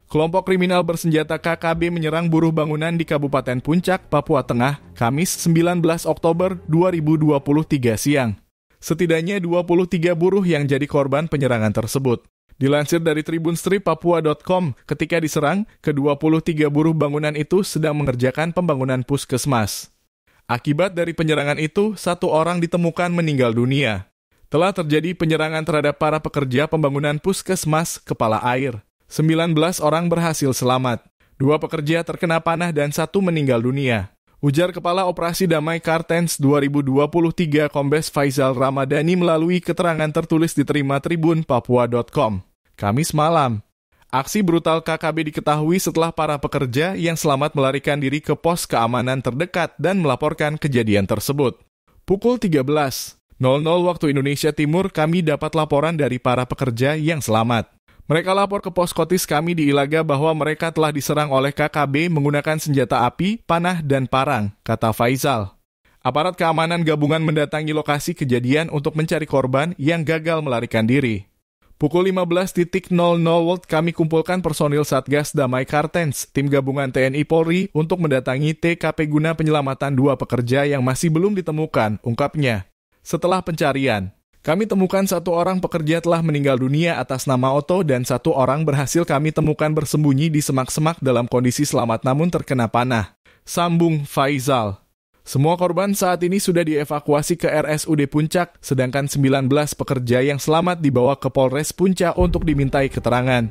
Kelompok kriminal bersenjata KKB menyerang buruh bangunan di Kabupaten Puncak, Papua Tengah, Kamis 19 Oktober 2023 siang. Setidaknya 23 buruh yang jadi korban penyerangan tersebut. Dilansir dari tribunstripapua.com, ketika diserang, ke-23 buruh bangunan itu sedang mengerjakan pembangunan puskesmas. Akibat dari penyerangan itu, 1 orang ditemukan meninggal dunia. Telah terjadi penyerangan terhadap para pekerja pembangunan puskesmas Kepala Air. 19 orang berhasil selamat. 2 pekerja terkena panah dan 1 meninggal dunia. Ujar Kepala Operasi Damai Kartens 2023 Kombes Faizal Ramadhani melalui keterangan tertulis diterima Tribun Papua.com. Kamis malam, aksi brutal KKB diketahui setelah para pekerja yang selamat melarikan diri ke pos keamanan terdekat dan melaporkan kejadian tersebut. Pukul 13.00 waktu Indonesia Timur kami dapat laporan dari para pekerja yang selamat. Mereka lapor ke pos kotis kami di Ilaga bahwa mereka telah diserang oleh KKB menggunakan senjata api, panah, dan parang, kata Faizal. Aparat keamanan gabungan mendatangi lokasi kejadian untuk mencari korban yang gagal melarikan diri. Pukul 15.00 kami kumpulkan personil Satgas Damai Kartens, tim gabungan TNI Polri untuk mendatangi TKP guna penyelamatan 2 pekerja yang masih belum ditemukan, ungkapnya. Setelah pencarian, kami temukan 1 orang pekerja telah meninggal dunia atas nama Oto dan 1 orang berhasil kami temukan bersembunyi di semak-semak dalam kondisi selamat namun terkena panah. Sambung Faizal. Semua korban saat ini sudah dievakuasi ke RSUD Puncak, sedangkan 19 pekerja yang selamat dibawa ke Polres Puncak untuk dimintai keterangan.